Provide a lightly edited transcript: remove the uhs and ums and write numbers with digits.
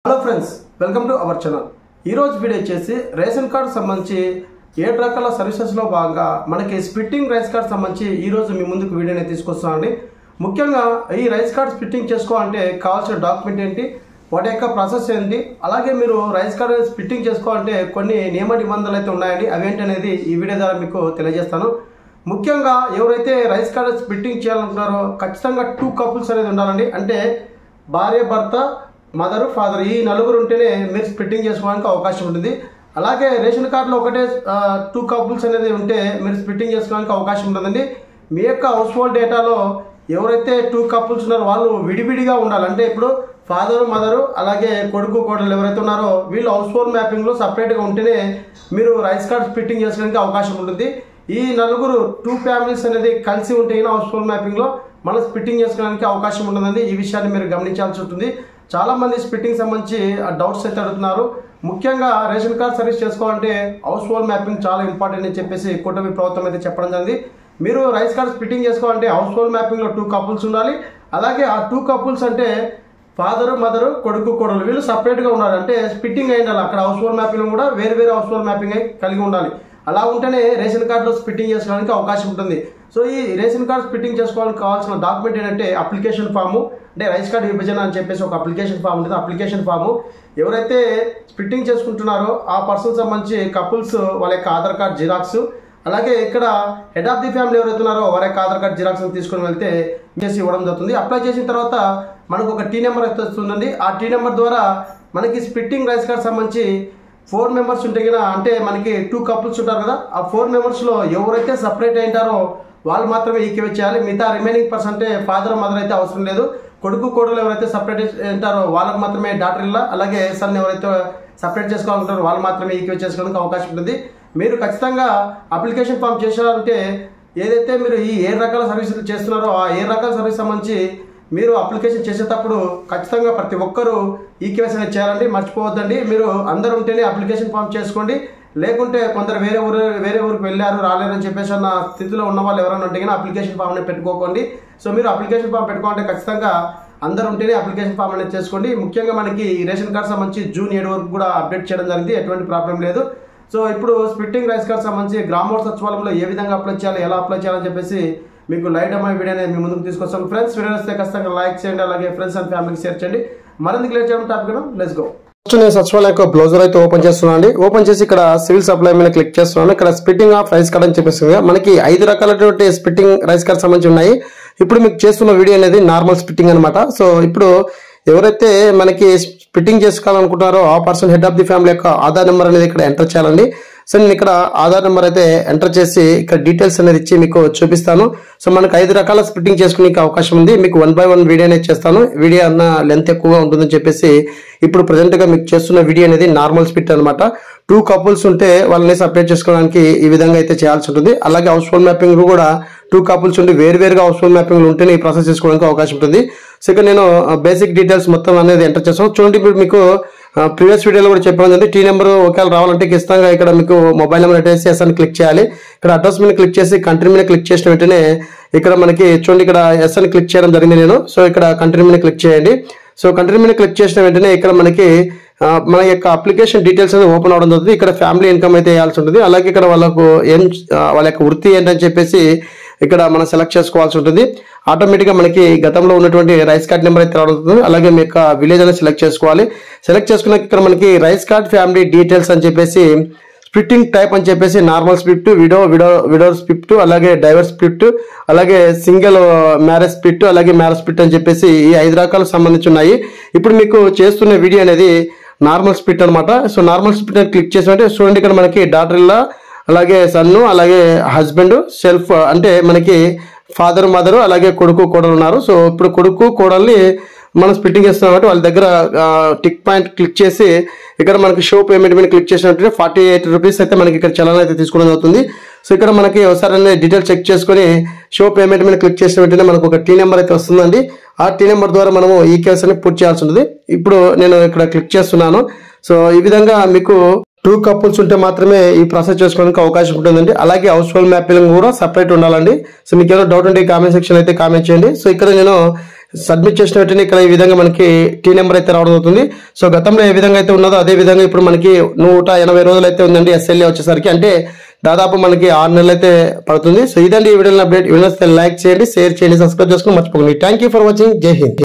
Hello friends, welcome to our channel. ఈరోజు video వచ్చేసి ration card సంబంధించి 7 రకాల సర్వీసెస్లో భాగంగా మనకి స్ప్లిట్టింగ్ రైస్ కార్డ్ సంబంధించి ఈరోజు మీ ముందుకు వీడియోని తీసుకొస్తానండి. ముఖ్యంగా ఈ రైస్ కార్డ్ స్ప్లిట్టింగ్ చేసుకోవాలంటే కావాల్సిన డాక్యుమెంట్ ఏంటి, వాటి యొక్క ప్రాసెస్ ఏంటి, అలాగే మీరు రైస్ కార్డ్ స్ప్లిట్టింగ్ చేసుకోవాలంటే కొన్ని నియమ నిబంధనలు అయితే ఉన్నాయండి. అవేంటి అనేది ఈ వీడియో ద్వారా మీకు తెలియజేస్తాను. ముఖ్యంగా ఎవరైతే రైస్ కార్డ్ స్ప్లిట్టింగ్ చేయాలనుకుంటారో ఖచ్చితంగా 2 కపుల్స్ అనేది ఉండాలండి. అంటే భార్య, భర్త, మదర్, ఫాదర్ ఈ నలుగురు ఉంటేనే మీరు స్ప్లిట్టింగ్ చేసుకోవడానికి అవకాశం ఉంటుంది. అలాగే రేషన్ కార్డులో ఒకటే 2 కపుల్స్ అనేది ఉంటే మీరు స్ప్లిట్టింగ్ చేసుకోవడానికి అవకాశం ఉంటుందండి. మీ యొక్క హౌస్ హోల్డ్ డేటాలో ఎవరైతే 2 కపుల్స్ ఉన్నారో వాళ్ళు విడివిడిగా ఉండాలి. అంటే ఇప్పుడు ఫాదరు, మదరు, అలాగే కొడుకు, కోడలు ఎవరైతే ఉన్నారో వీళ్ళు హౌస్ హోల్డ్ మ్యాపింగ్లో సపరేట్గా ఉంటేనే మీరు రైస్ కార్డ్ స్ప్లిట్టింగ్ చేసుకోవడానికి అవకాశం ఉంటుంది. ఈ నలుగురు 2 ఫ్యామిలీస్ అనేది కలిసి ఉంటే హౌస్ హోల్డ్ మ్యాపింగ్లో మనం స్ప్లిట్టింగ్ చేసుకోవడానికి అవకాశం ఉంటుందండి. ఈ విషయాన్ని మీరు గమనించాల్సి ఉంటుంది. చాలామంది స్ప్లిట్టింగ్ సంబంధించి డౌట్స్ అయితే అడుగుతున్నారు. ముఖ్యంగా రేషన్ కార్డ్ సర్వీస్ చేసుకోవాలంటే హౌస్ హోల్డ్ మ్యాపింగ్ చాలా ఇంపార్టెంట్ అని చెప్పేసి కూటమి ప్రభుత్వం అయితే చెప్పడం జరిగింది. మీరు రైస్ కార్డ్ స్ప్లిట్టింగ్ చేసుకోవాలంటే హౌస్ హోల్డ్ మ్యాపింగ్లో 2 కపుల్స్ ఉండాలి. అలాగే ఆ 2 కపుల్స్ అంటే ఫాదరు, మదరు, కొడుకు, కోడలు వీళ్ళు సపరేట్గా ఉండాలి. అంటే స్ప్లిట్టింగ్ అయి ఉండాలి. అక్కడ హౌస్ హోల్డ్ మ్యాపింగ్ కూడా వేరే హౌస్ హోల్డ్ మ్యాపింగ్ అయి కలిగి ఉండాలి. అలా ఉంటేనే రేషన్ కార్డులో స్ప్లిట్టింగ్ చేసుకోవడానికి అవకాశం ఉంటుంది. సో ఈ రేషన్ కార్డ్ స్ప్లిట్టింగ్ చేసుకోవడానికి కావాల్సిన డాక్యుమెంట్ ఏంటంటే అప్లికేషన్ ఫాము, అంటే రైస్ కార్డ్ విభజన అని చెప్పేసి ఒక అప్లికేషన్ ఫామ్ ఉంటుంది. అప్లికేషన్ ఫాము ఎవరైతే స్ప్లిట్టింగ్ చేసుకుంటున్నారో ఆ పర్సన్ సంబంధించి కపుల్స్ వాళ్ళ యొక్క ఆధార్ కార్డ్ జిరాక్స్, అలాగే ఇక్కడ హెడ్ ఆఫ్ ది ఫ్యామిలీ ఎవరైతే ఉన్నారో వారి యొక్క ఆధార్ కార్డ్ జిరాక్స్ తీసుకొని వెళ్తే చేసి ఇవ్వడం జరుగుతుంది. అప్లై చేసిన తర్వాత మనకు ఒక టీ నెంబర్ అయితే వస్తుందండి. ఆ టీ నెంబర్ ద్వారా మనకి స్ప్లిట్టింగ్ రైస్ కార్డ్ సంబంధించి 4 మెంబర్స్ ఉంటే కదా, అంటే మనకి 2 కపుల్స్ ఉంటారు కదా, ఆ 4 మెంబర్స్లో ఎవరైతే సపరేట్ అయింటారో వాళ్ళు మాత్రమే ఈక్వేట్ చేయాలి. మిగతా రిమైనింగ్ పర్సన్ అంటే ఫాదర్, మదర్ అయితే అవసరం లేదు. కొడుకు, కోడలు ఎవరైతే సపరేట్ ఉంటారో వాళ్ళకి మాత్రమే డాటర్ ఇల్లా, అలాగే సన్ ఎవరైతే సపరేట్ చేసుకోవాలంటారో వాళ్ళు మాత్రమే ఈక్వేట్ చేసుకోవడానికి అవకాశం ఉంటుంది. మీరు ఖచ్చితంగా అప్లికేషన్ ఫామ్ చేశారంటే ఏదైతే మీరు ఈ 7 రకాల సర్వీసులు చేస్తున్నారో ఆ 7 రకాల సర్వీస్ సంబంధించి మీరు అప్లికేషన్ చేసేటప్పుడు ఖచ్చితంగా ప్రతి ఒక్కరూ ఈకేవైసీ అనేది చేయాలండి. మర్చిపోవద్దండి. మీరు అందరూ ఉంటేనే అప్లికేషన్ ఫామ్ చేసుకోండి. లేకుంటే కొందరు వేరే ఊరికి వెళ్ళారు, రాలేరని చెప్పేసి అన్న స్థితిలో ఉన్న వాళ్ళు ఎవరైనా ఉంటే కానీ అప్లికేషన్ ఫామ్ అనేది పెట్టుకోకండి. సో మీరు అప్లికేషన్ ఫామ్ పెట్టుకోవాలంటే ఖచ్చితంగా అందరూ ఉంటేనే అప్లికేషన్ ఫామ్ అనేది చేసుకోండి. ముఖ్యంగా మనకి రేషన్ కార్డ్ సంబంధించి జూన్ 7 వరకు కూడా అప్డేట్ చేయడం జరిగింది. ఎటువంటి ప్రాబ్లం లేదు. సో ఇప్పుడు స్ప్లిట్టింగ్ రైస్ కార్డ్ సంబంధించి గ్రామ సచివాలయంలో ఏ విధంగా అప్లై చేయాలి, ఎలా అప్లై చేయాలని చెప్పేసి మీకు లైట్ అమ్మాయి వీడియో అనేది మీ ముందుకు తీసుకొస్తాం. ఫ్రెండ్స్, వీడియో వస్తే ఖచ్చితంగా లైక్ చేయండి, అలాగే ఫ్రెండ్స్ అండ్ ఫ్యామిలీకి షేర్ చేయండి. మరింత క్లియర్ చేయడం టాపిక్ లెట్స్ గో. నేను సచివాలయం యొక్క బ్రౌజర్ అయితే ఓపెన్ చేస్తున్నాను అండి. ఓపెన్ చేసి ఇక్కడ సివిల్ సప్లై మీద క్లిక్ చేస్తున్నాను. ఇక్కడ స్ప్లిట్టింగ్ ఆఫ్ రైస్ కార్డ్ అని చెప్పేసి మనకి 5 రకాలైనటువంటి స్ప్లిట్టింగ్ రైస్ కార్డ్ సంబంధించి ఉన్నాయి. ఇప్పుడు మీకు చేస్తున్న వీడియో అనేది నార్మల్ స్ప్లిట్టింగ్ అనమాట. సో ఇప్పుడు ఎవరైతే మనకి స్ప్లిట్టింగ్ చేసుకోవాలనుకుంటారో ఆ person head of the family యొక్క ఆధార్ నెంబర్ అనేది ఇక్కడ ఎంటర్ చేయాలండి. సో నేను ఇక్కడ ఆధార్ నెంబర్ అయితే ఎంటర్ చేసి ఇక్కడ డీటెయిల్స్ అనేది ఇచ్చి మీకు చూపిస్తాను. సో మనకు 5 రకాల స్ప్లిట్టింగ్ చేసుకునే అవకాశం ఉంది. మీకు 1 by 1 వీడియో అనేది చేస్తాను. వీడియో అన్న లెంత్ ఎక్కువగా ఉంటుందని చెప్పేసి ఇప్పుడు ప్రెసెంట్ గా మీకు చేస్తున్న వీడియో అనేది నార్మల్ స్ప్లిట్ అనమాట. 2 కపుల్స్ ఉంటే వాళ్ళని సపరేట్ చేసుకోవడానికి ఈ విధంగా అయితే చేయాల్సి ఉంటుంది. అలాగే హౌస్ హోల్డ్ మ్యాపింగ్ కూడా 2 కపుల్స్ ఉండి వేరువేరుగా హౌస్ హోల్డ్ మ్యాపింగ్ ఉంటేనే ఈ ప్రాసెస్ చేసుకోవడానికి అవకాశం ఉంటుంది. సో ఇక్కడ నేను బేసిక్ డీటెయిల్స్ మొత్తం అనేది ఎంటర్ చేస్తాను. చూడండి, ఇప్పుడు మీకు ప్రీవియస్ వీడియోలో కూడా చెప్పాను. టీ నెంబర్ ఒకవేళ రావాలంటే ఖచ్చితంగా ఇక్కడ మీకు మొబైల్ నెంబర్ అటేసి ఎస్ అని క్లిక్ చేయాలి. ఇక్కడ అడ్రస్ మీద క్లిక్ చేసి కంట్రీ మీద క్లిక్ చేసిన వెంటనే ఇక్కడ మనకి చూడండి ఇక్కడ ఎస్ అని క్లిక్ చేయడం జరిగింది నేను. సో ఇక్కడ కంట్రీ మీద క్లిక్ చేయండి. సో కంట్రీ మీద క్లిక్ చేసిన వెంటనే ఇక్కడ మనకి మన యొక్క అప్లికేషన్ డీటెయిల్స్ అనేది ఓపెన్ అవడం జరుగుతుంది. ఇక్కడ ఫ్యామిలీ ఇన్కమ్ అయితే వేయాల్సి ఉంటుంది. అలాగే ఇక్కడ వాళ్ళ యొక్క వృత్తి ఏంటని చెప్పేసి ఇక్కడ మనం సెలెక్ట్ చేసుకోవాల్సి ఉంటుంది. ఆటోమేటిక్గా మనకి గతంలో ఉన్నటువంటి రైస్ కార్డ్ నెంబర్ అయితే రావడం జరుగుతుంది. అలాగే మీ యొక్క విలేజ్ అనేది సెలెక్ట్ చేసుకోవాలి. సెలెక్ట్ చేసుకున్నాక ఇక్కడ మనకి రైస్ కార్డ్ ఫ్యామిలీ డీటెయిల్స్ అని చెప్పేసి స్ప్లిట్టింగ్ టైప్ అని చెప్పేసి నార్మల్ స్ప్లిట్, విడో స్ప్లిట్, అలాగే డైవర్స్ స్ప్లిట్, అలాగే సింగిల్ మ్యారేజ్ స్ప్లిట్, అలాగే మ్యారేజ్ స్ప్లిట్ అని చెప్పేసి ఈ 5 రకాలకు సంబంధించి ఉన్నాయి. ఇప్పుడు మీకు చేస్తున్న వీడియో అనేది నార్మల్ స్ప్లిట్ అనమాట. సో నార్మల్ స్ప్లిట్ అని క్లిక్ చేసినట్టే చూడండి ఇక్కడ మనకి డాటర్ ఇల్లా, అలాగే సన్ను, అలాగే హస్బెండ్, సెల్ఫ్ అంటే మనకి ఫాదర్, మదర్, అలాగే కొడుకు, కోడలు ఉన్నారు. సో ఇప్పుడు కొడుకు, కోడల్ని మనం స్ప్లిట్టింగ్ చేస్తున్నాం కాబట్టి వాళ్ళ దగ్గర టిక్ పాయింట్ క్లిక్ చేసి ఇక్కడ మనకి షో పేమెంట్ మీద క్లిక్ చేసినట్టు 48 రూపీస్ అయితే మనకి ఇక్కడ చలన అయితే తీసుకోవడం అవుతుంది. సో ఇక్కడ మనకి ఒకసారి డీటెయిల్స్ చెక్ చేసుకుని షో పేమెంట్ మీద క్లిక్ చేసిన వెంటనే మనకు ఒక టీ నెంబర్ అయితే వస్తుందండి. ఆ టీ నెంబర్ ద్వారా మనము ఈ కేసు అనేది పూర్తి చేయాల్సి ఉంటుంది. ఇప్పుడు నేను ఇక్కడ క్లిక్ చేస్తున్నాను. సో ఈ విధంగా మీకు 2 కపుల్స్ ఉంటే మాత్రమే ఈ ప్రాసెస్ చేసుకోవడానికి అవకాశం ఉంటుందండి. అలాగే హౌస్ హోల్డ్ మ్యాపింగ్ కూడా సపరేట్ ఉండాలండి. సో మీకు ఏదో డౌట్ ఉంటే కామెంట్ సెక్షన్ అయితే కామెంట్ చేయండి. సో ఇక్కడ నేను సబ్మిట్ చేసిన వెంటనే ఇక్కడ ఈ విధంగా మనకి టీ నెంబర్ అయితే రావడం అవుతుంది. సో గతంలో ఏ విధంగా అయితే ఉన్నదో అదే విధంగా ఇప్పుడు మనకి 180 రోజులు అయితే ఉందండి SLA వచ్చేసరికి. అంటే దాదాపు మనకి 6 నెలలు అయితే పడుతుంది. సో ఇదండి ఈ వీడియోలో అప్డేట్. వీడియో లైక్ చేయండి, షేర్ చేయండి, సబ్స్క్రైబ్ చేసుకుని మర్చిపోకండి. Thank you for watching. జై హింద్.